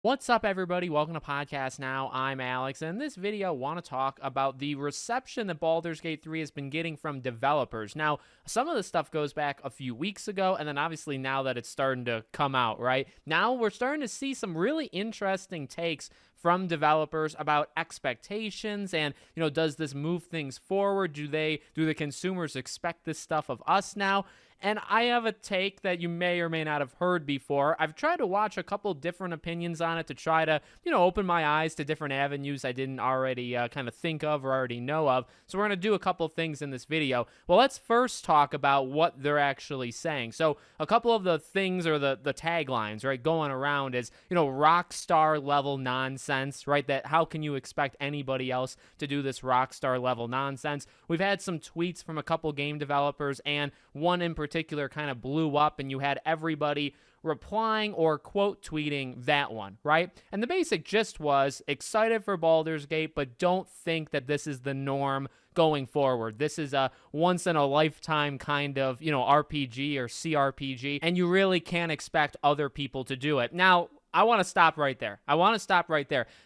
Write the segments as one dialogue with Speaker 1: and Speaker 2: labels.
Speaker 1: What's up, everybody? Welcome to Podcast Now. I'm Alex, and in this video, I want to talk about the reception that Baldur's Gate 3 has been getting from developers. Now, some of this stuff goes back a few weeks ago, and then obviously now that it's starting to come out, right? Now we're starting to see some really interesting takes from developers about expectations and, does this move things forward? Do the consumers expect this stuff of us now? And I have a take that you may or may not have heard before. I've tried to watch a couple different opinions on it to try to, open my eyes to different avenues I didn't already kind of think of or already know of. So we're going to do a couple things in this video. Well, let's first talk about what they're actually saying. So a couple of the things or the taglines, right, going around is, rock star level nonsense, right? That how can you expect anybody else to do this rock star level nonsense? We've had some tweets from a couple game developers, and one in particular kind of blew up, and you had everybody replying or quote tweeting that one, right? And the basic gist was excited for Baldur's Gate, but don't think that this is the norm going forward. This is a once in a lifetime kind of, RPG or CRPG, and you really can't expect other people to do it. Now, I want to stop right there.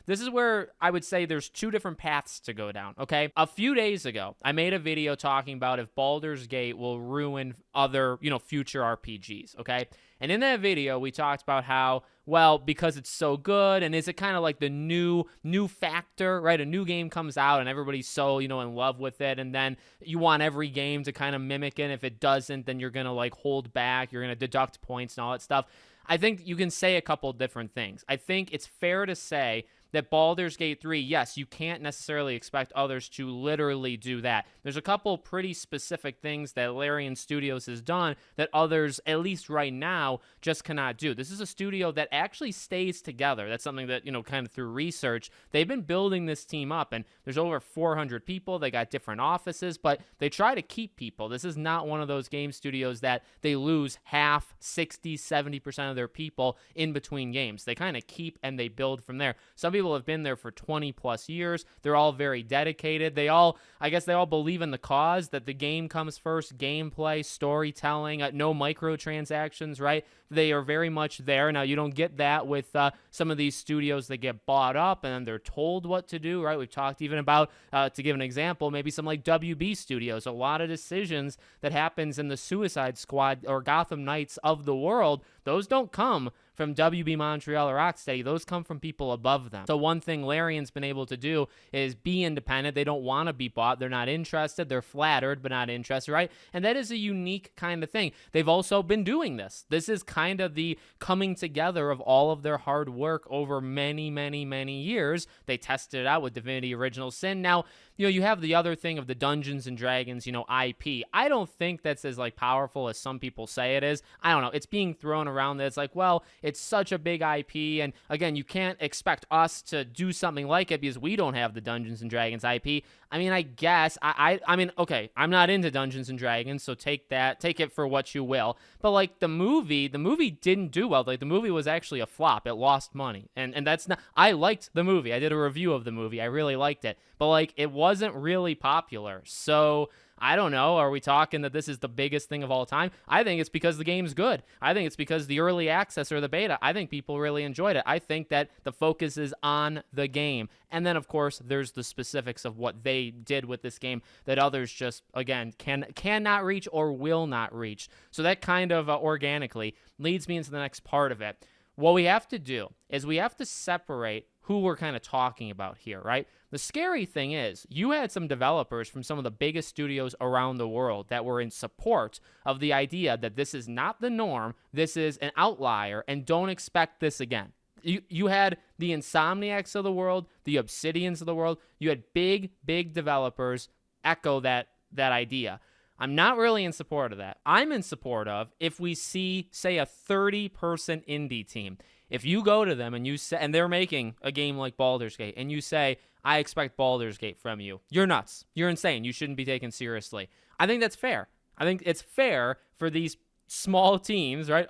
Speaker 1: This is where I would say there's two different paths to go down, okay? A few days ago, I made a video talking about if Baldur's Gate will ruin other, future RPGs, okay? And in that video, we talked about how, well, because it's so good, and is it kind of like the new factor, right? A new game comes out, and everybody's so, in love with it, and then you want every game to kind of mimic it. If it doesn't, then you're going to, hold back. You're going to deduct points and all that stuff. I think you can say a couple different things. I think it's fair to say that Baldur's Gate 3, yes, you can't necessarily expect others to literally do that. There's a couple pretty specific things that Larian Studios has done that others, at least right now, just cannot do. This is a studio that actually stays together. That's something that, kind of through research, they've been building this team up, and there's over 400 people. They got different offices, but they try to keep people. This is not one of those game studios that they lose half, 60, 70% of their people in between games. They kind of keep and they build from there. Some people have been there for 20 plus years. They're all very dedicated. I guess they all believe in the cause, that the game comes first, gameplay, storytelling, no microtransactions, right? They are very much there. Now, you don't get that with some of these studios that get bought up and then they're told what to do, right? We've talked even about, to give an example, maybe some like WB Studios. A lot of decisions that happens in the Suicide Squad or Gotham Knights of the world, those don't come from WB Montreal or Rocksteady. Those come from people above them. So one thing Larian's been able to do is be independent. They don't want to be bought. They're not interested. They're flattered, but not interested, right? And that is a unique kind of thing. They've also been doing this. This is kind of the coming together of all of their hard work over many, many, many years. They tested it out with Divinity Original Sin. Now, you have the other thing of the Dungeons and Dragons, IP. I don't think that's as powerful as some people say it is. I don't know. It's being thrown around that it's well, it's such a big IP, and again, you can't expect us to do something like it because we don't have the Dungeons and Dragons IP. I mean, I guess I mean, okay, I'm not into Dungeons and Dragons, so take it for what you will. But the movie didn't do well. The movie was actually a flop. It lost money, and that's not. I liked the movie. I did a review of the movie. I really liked it, but it wasn't really popular. So I don't know. Are we talking that this is the biggest thing of all time? I think it's because the game's good. I think it's because the early access or the beta, I think people really enjoyed it. I think that the focus is on the game. And then, of course, there's the specifics of what they did with this game that others just, again, cannot reach or will not reach. So that kind of organically leads me into the next part of it. What we have to do is we have to separate who we're kind of talking about here, right? The scary thing is you had some developers from some of the biggest studios around the world that were in support of the idea that this is not the norm, this is an outlier, and don't expect this again. You had the Insomniacs of the world, the Obsidians of the world. You had big developers echo that idea. I'm not really in support of that. I'm in support of if we see, say, a 30-person indie team. If you go to them and you say, and they're making a game like Baldur's Gate, and you say, I expect Baldur's Gate from you, you're nuts. You're insane. You shouldn't be taken seriously. I think that's fair. I think it's fair for these small teams, right?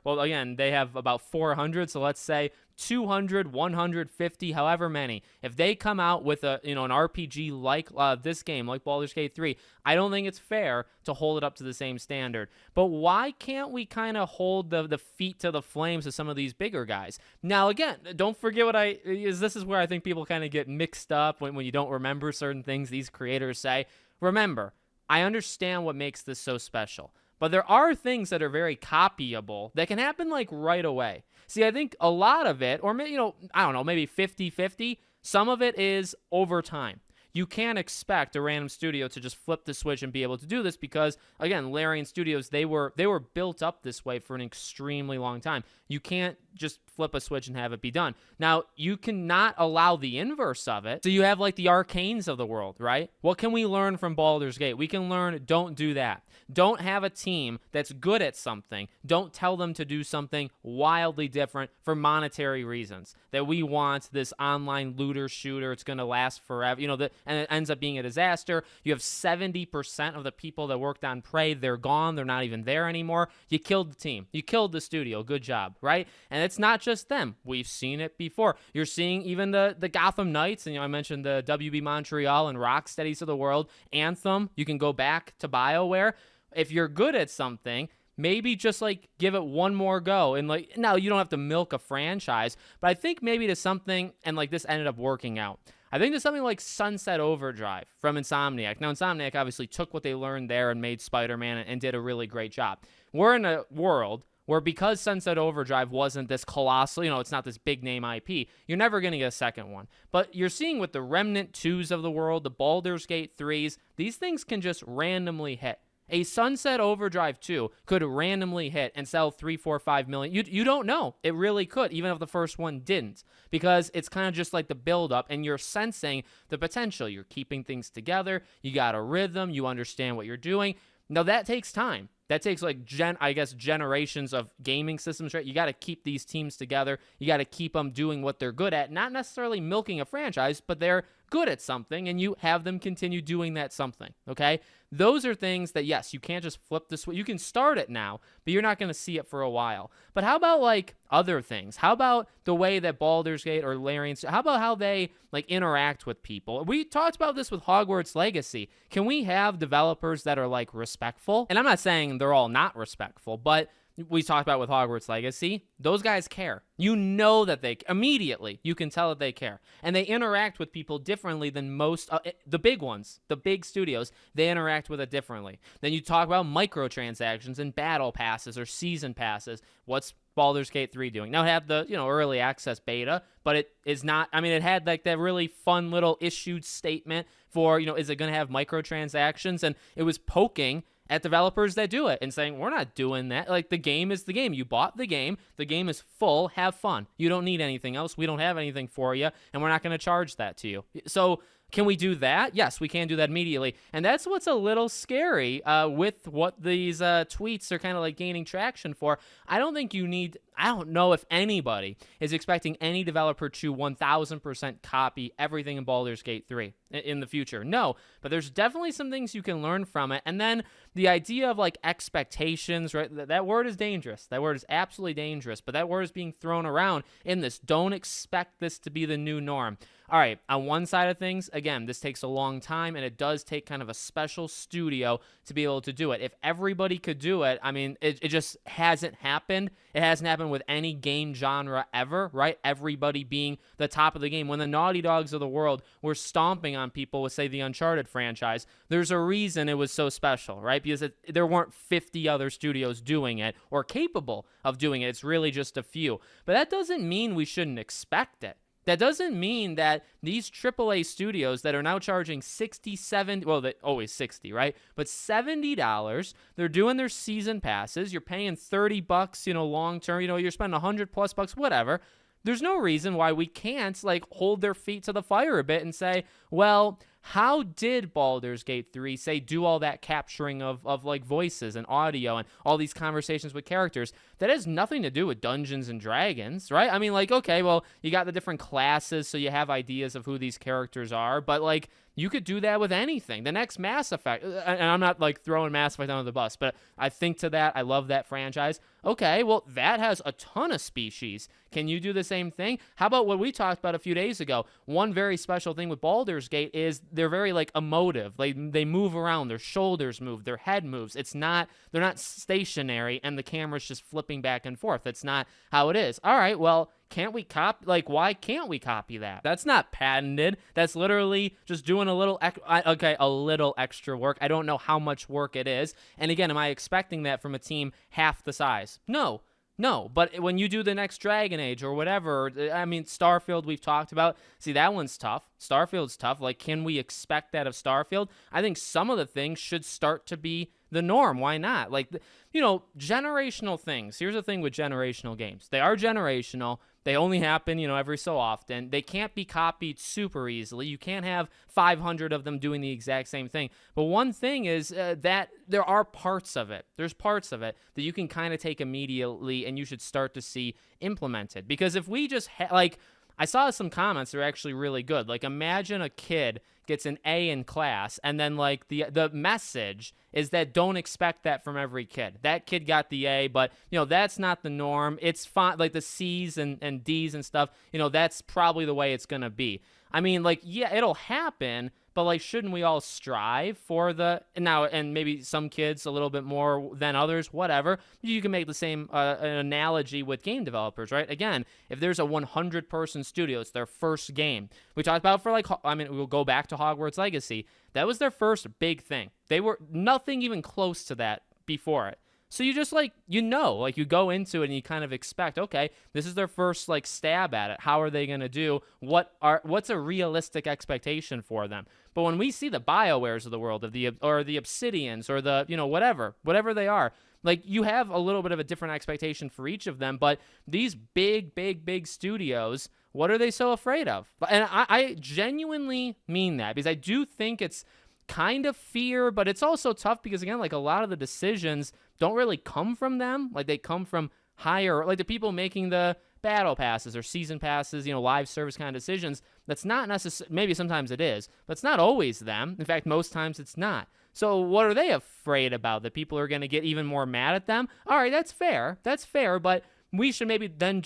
Speaker 1: Well, again, they have about 400, so let's say 200, 150, however many, if they come out with an RPG like this game, like Baldur's Gate 3, I don't think it's fair to hold it up to the same standard. But why can't we kind of hold the feet to the flames of some of these bigger guys? Now, again, don't forget this is where I think people kind of get mixed up when you don't remember certain things these creators say. Remember, I understand what makes this so special, but there are things that are very copyable that can happen like right away. See, I think a lot of it, or I don't know, maybe 50-50, some of it is over time. You can't expect a random studio to just flip the switch and be able to do this because, again, Larian Studios, they were built up this way for an extremely long time. You can't just flip a switch and have it be done. Now, you cannot allow the inverse of it. So you have like the Arcanes of the world, right? What can we learn from Baldur's Gate? We can learn, don't do that. Don't have a team that's good at something. Don't tell them to do something wildly different for monetary reasons. That we want this online looter shooter, it's going to last forever, and it ends up being a disaster. You have 70% of the people that worked on Prey, they're gone. They're not even there anymore. You killed the team. You killed the studio. Good job, right? And it's not just them. We've seen it before. You're seeing even the Gotham Knights, and I mentioned the WB Montreal and Rocksteadies of the world. Anthem, you can go back to BioWare. If you're good at something, maybe just like give it one more go. And like, now you don't have to milk a franchise, but I think maybe to something, and like this ended up working out. I think to something like Sunset Overdrive from Insomniac. Now, Insomniac obviously took what they learned there and made Spider-Man and did a really great job. We're in a world where because Sunset Overdrive wasn't this colossal, it's not this big name IP, you're never going to get a second one. But you're seeing with the Remnant 2s of the world, the Baldur's Gate 3s, these things can just randomly hit. A Sunset Overdrive 2 could randomly hit and sell 3, 4, 5 million. You don't know. It really could, even if the first one didn't, because it's kind of just like the build-up, and you're sensing the potential. You're keeping things together. You got a rhythm. You understand what you're doing. Now, that takes time. That takes generations of gaming systems, right? You got to keep these teams together. You got to keep them doing what they're good at, not necessarily milking a franchise, but they're good at something, and you have them continue doing that something, okay? Those are things that, yes, you can't just flip the switch. You can start it now, but you're not going to see it for a while. But how about, like, other things? How about the way that Baldur's Gate or Larian, how about how they, like, interact with people? We talked about this with Hogwarts Legacy. Can we have developers that are, like, respectful? And I'm not saying they're all not respectful, but we talked about with Hogwarts Legacy, those guys care. You know that they, immediately, you can tell that they care. And they interact with people differently than most, the big ones, the big studios, they interact with it differently. Then you talk about microtransactions and battle passes or season passes. What's Baldur's Gate 3 doing? Now it had the, early access beta, but it is not, it had like that really fun little issued statement for, is it going to have microtransactions? And it was poking at developers that do it and saying, we're not doing that. Like, the game is the game. You bought the game is full. Have fun. You don't need anything else. We don't have anything for you, and we're not going to charge that to you. So can we do that? Yes, we can do that immediately. And that's what's a little scary with what these tweets are kind of like gaining traction for. I don't know if anybody is expecting any developer to 1000% copy everything in Baldur's Gate 3 in the future. No, but there's definitely some things you can learn from it. And then the idea of like expectations, right? That word is dangerous. That word is absolutely dangerous, but that word is being thrown around in this. Don't expect this to be the new norm. All right, on one side of things, again, this takes a long time, and it does take kind of a special studio to be able to do it. If everybody could do it, it just hasn't happened. It hasn't happened with any game genre ever, right? Everybody being the top of the game. When the Naughty Dogs of the world were stomping on people with, say, the Uncharted franchise, there's a reason it was so special, right? Because there weren't 50 other studios doing it or capable of doing it. It's really just a few. But that doesn't mean we shouldn't expect it. That doesn't mean that these AAA studios that are now charging $67, well, they always 60, right? But $70, they're doing their season passes. You're paying $30, long term. You're spending $100+ whatever. There's no reason why we can't like hold their feet to the fire a bit and say, well, how did Baldur's Gate 3 say do all that capturing of like voices and audio and all these conversations with characters that has nothing to do with Dungeons and Dragons, right? I mean, like, okay, well, you got the different classes, so you have ideas of who these characters are, but like, you could do that with anything. The next Mass Effect, and I'm not like throwing Mass Effect under the bus, but I think to that, I love that franchise. Okay, well, that has a ton of species. Can you do the same thing? How about what we talked about a few days ago? One very special thing with Baldur's Gate is they're very like emotive. They move around, their shoulders move, their head moves. They're not stationary and the camera's just flipping back and forth. That's not how it is. All right, well, can't we copy, like, why can't we copy that? That's not patented. That's literally just doing a little extra work. I don't know how much work it is. And again, am I expecting that from a team half the size? No, but when you do the next Dragon Age or whatever, I mean, Starfield we've talked about. See, that one's tough. Starfield's tough. Like, can we expect that of Starfield? I think some of the things should start to be the norm. Why not? Like, generational things. Here's the thing with generational games. They are generational. They only happen, every so often. They can't be copied super easily. You can't have 500 of them doing the exact same thing. But one thing is that there are parts of it. There's parts of it that you can kind of take immediately and you should start to see implemented. Because if we just, I saw some comments that are actually really good. Like, imagine a kid gets an A in class, and then, like, the message is that don't expect that from every kid. That kid got the A, but, that's not the norm. It's fine. Like, the C's and D's and stuff, that's probably the way it's going to be. I mean, like, yeah, it'll happen, but, like, shouldn't we all strive for and maybe some kids a little bit more than others, whatever. You can make the same an analogy with game developers, right? Again, if there's a 100-person studio, it's their first game. We talked about we'll go back to Hogwarts Legacy. That was their first big thing. They were nothing even close to that before it. So you just you go into it and you kind of expect, okay, this is their first stab at it. How are they going to do? What's a realistic expectation for them? But when we see the BioWares of the world, or the Obsidians, or the whatever they are, you have a little bit of a different expectation for each of them. But these big studios, what are they so afraid of? And I genuinely mean that, because I do think it's kind of fear, but it's also tough because, again, a lot of the decisions don't really come from them. They come from higher, the people making the battle passes or season passes, live service kind of decisions. That's not necessarily, maybe sometimes it is, but it's not always them. In fact, most times it's not. So what are they afraid about? That people are going to get even more mad at them? All right, that's fair, but we should maybe then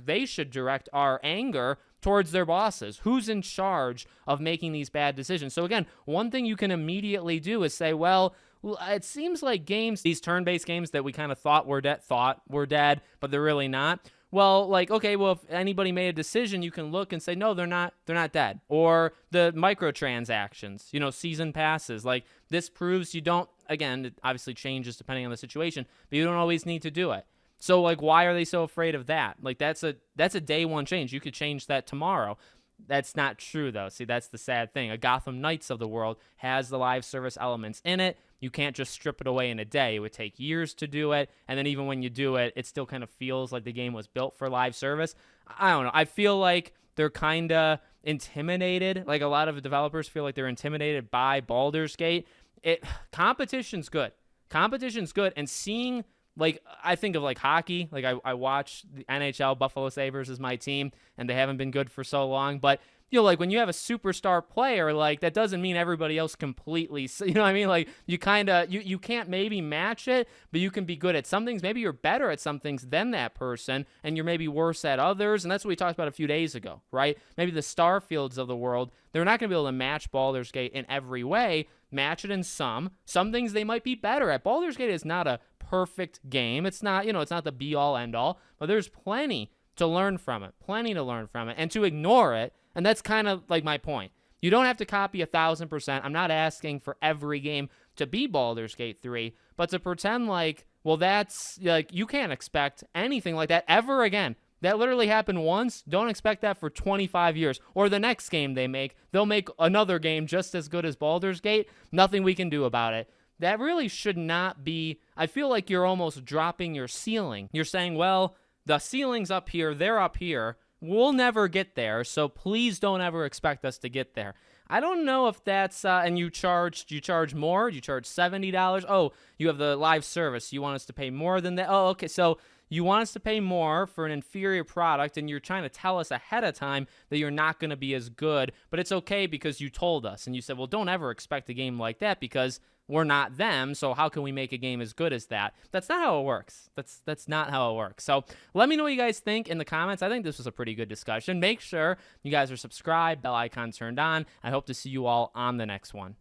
Speaker 1: they should direct our anger towards their bosses. Who's in charge of making these bad decisions? So again, one thing you can immediately do is say, well, it seems like these turn-based games that we kind of thought were dead, but they're really not. Well, okay, well, if anybody made a decision, you can look and say, no, they're not dead. Or the microtransactions, season passes. This proves you don't, again, it obviously changes depending on the situation, but you don't always need to do it. So, why are they so afraid of that? That's a day one change. You could change that tomorrow. That's not true, though. See, that's the sad thing. A Gotham Knights of the world has the live service elements in it. You can't just strip it away in a day. It would take years to do it, and then even when you do it, it still kind of feels like the game was built for live service. I don't know. I feel like they're kind of intimidated. A lot of developers feel like they're intimidated by Baldur's Gate. Competition's good. And seeing... I think of hockey. I watch the NHL. Buffalo Sabres is my team, and they haven't been good for so long. But when you have a superstar player, that doesn't mean everybody else completely. You know what I mean? You kind of you can't maybe match it, but you can be good at some things. Maybe you're better at some things than that person, and you're maybe worse at others. And that's what we talked about a few days ago, right? Maybe the Starfields of the world, they're not going to be able to match Baldur's Gate in every way. Match it in some things they might be better at. Baldur's Gate is not a perfect game. It's not, it's not the be all end all, but there's plenty to learn from it, and to ignore it. And that's kind of my point. You don't have to copy 1,000%. I'm not asking for every game to be Baldur's Gate 3, but to pretend that's you can't expect anything like that ever again. That literally happened once. Don't expect that for 25 years. Or the next game they'll make another game just as good as Baldur's Gate. Nothing we can do about it. That really should not be... I feel like you're almost dropping your ceiling. You're saying, well, the ceiling's up here, they're up here. We'll never get there, so please don't ever expect us to get there. I don't know if that's and you charge more. You charge $70. Oh, you have the live service. You want us to pay more than that? Oh, okay. So you want us to pay more for an inferior product, and you're trying to tell us ahead of time that you're not going to be as good, but it's okay because you told us. And you said, well, don't ever expect a game like that because we're not them, so how can we make a game as good as that? That's not how it works. That's not how it works. So let me know what you guys think in the comments. I think this was a pretty good discussion. Make sure you guys are subscribed, bell icon turned on. I hope to see you all on the next one.